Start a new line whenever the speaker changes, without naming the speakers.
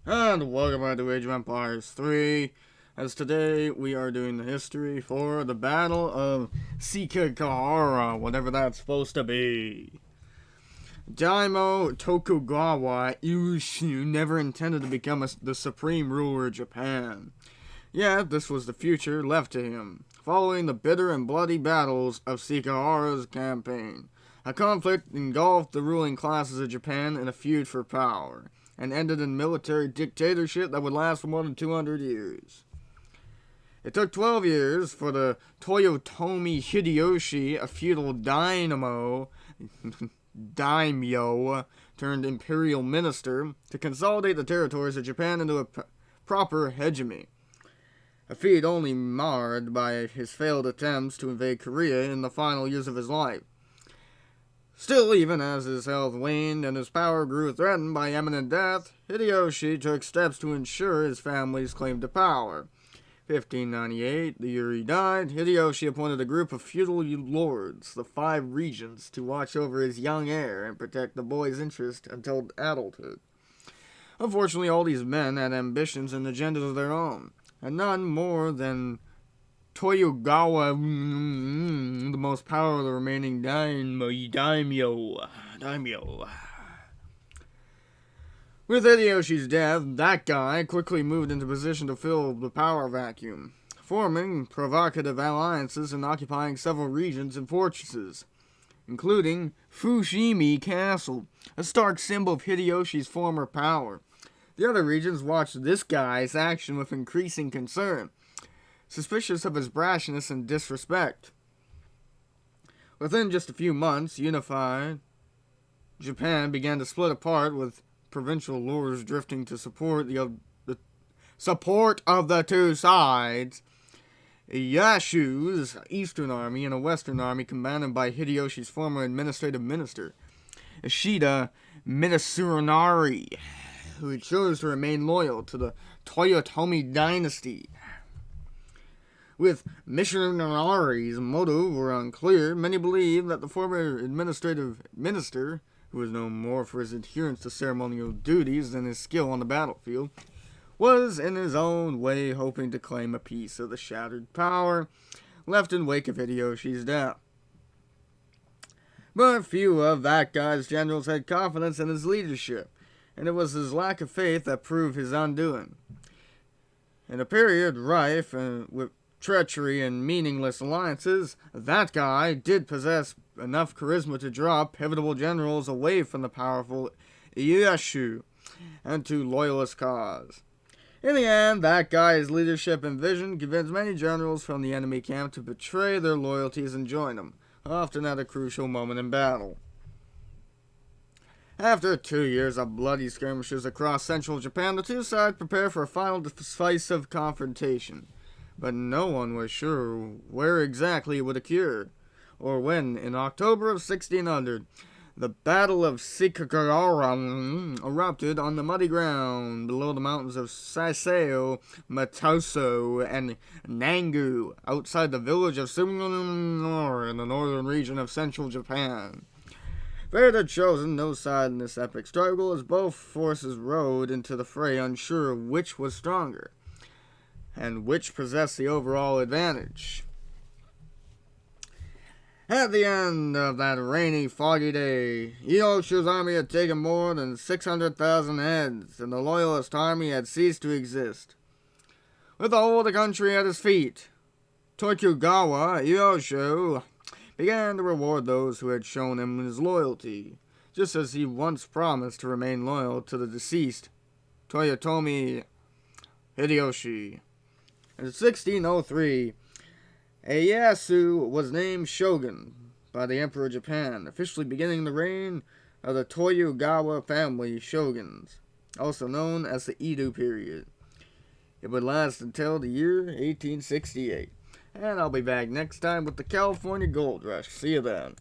And welcome back to Age of Empires 3, as today we are doing the history for the Battle of Sekigahara, whatever that's supposed to be. Daimyo Tokugawa Ieyasu never intended to become the supreme ruler of Japan. Yet this was the future left to him, following the bitter and bloody battles of Sekigahara's campaign. A conflict engulfed the ruling classes of Japan in a feud for power, and ended in military dictatorship that would last for more than 200 years. It took 12 years for the Toyotomi Hideyoshi, a feudal daimyo turned imperial minister, to consolidate the territories of Japan into a proper hegemony. A feat only marred by his failed attempts to invade Korea in the final years of his life. Still, even as his health waned and his power grew threatened by imminent death, Hideyoshi took steps to ensure his family's claim to power. 1598, the year he died, Hideyoshi appointed a group of feudal lords, the 5 regents, to watch over his young heir and protect the boy's interest until adulthood. Unfortunately, all these men had ambitions and agendas of their own, and none more than Tokugawa, the most powerful of the remaining daimyo. With Hideyoshi's death, that guy quickly moved into position to fill the power vacuum, forming provocative alliances and occupying several regions and fortresses, including Fushimi Castle, a stark symbol of Hideyoshi's former power. The other regions watched this guy's action with increasing concern, suspicious of his brashness and disrespect. Within just a few months, unified Japan began to split apart, with provincial lords drifting to support the support of the two sides. Ieyasu's eastern army and a western army commanded by Hideyoshi's former administrative minister, Ishida Mitsunari, who chose to remain loyal to the Toyotomi dynasty. With Mitsunari's motive were unclear, many believe that the former administrative minister, who was known more for his adherence to ceremonial duties than his skill on the battlefield, was in his own way hoping to claim a piece of the shattered power left in wake of Hideyoshi's death. But few of that guy's generals had confidence in his leadership, and it was his lack of faith that proved his undoing. In a period rife with treachery and meaningless alliances, that guy did possess enough charisma to draw pivotal generals away from the powerful Ieyasu and to loyalist cause. In the end, that guy's leadership and vision convinced many generals from the enemy camp to betray their loyalties and join him, often at a crucial moment in battle. After 2 years of bloody skirmishes across central Japan, the two sides prepared for a final decisive confrontation. But no one was sure where exactly it would occur, or when, in October of 1600, the Battle of Sekigahara erupted on the muddy ground below the mountains of Saseo, Matoso, and Nangu, outside the village of Sumonor in the northern region of central Japan. Fate had chosen no side in this epic struggle, as both forces rode into the fray unsure of which was stronger, and which possessed the overall advantage. At the end of that rainy, foggy day, Ieyasu's army had taken more than 600,000 heads, and the loyalist army had ceased to exist. With the whole of the country at his feet, Tokugawa Ieyasu began to reward those who had shown him his loyalty, just as he once promised to remain loyal to the deceased Toyotomi Hideyoshi. In 1603, Ieyasu was named shogun by the Emperor of Japan, officially beginning the reign of the Tokugawa family shoguns, also known as the Edo period. It would last until the year 1868. And I'll be back next time with the California Gold Rush. See you then.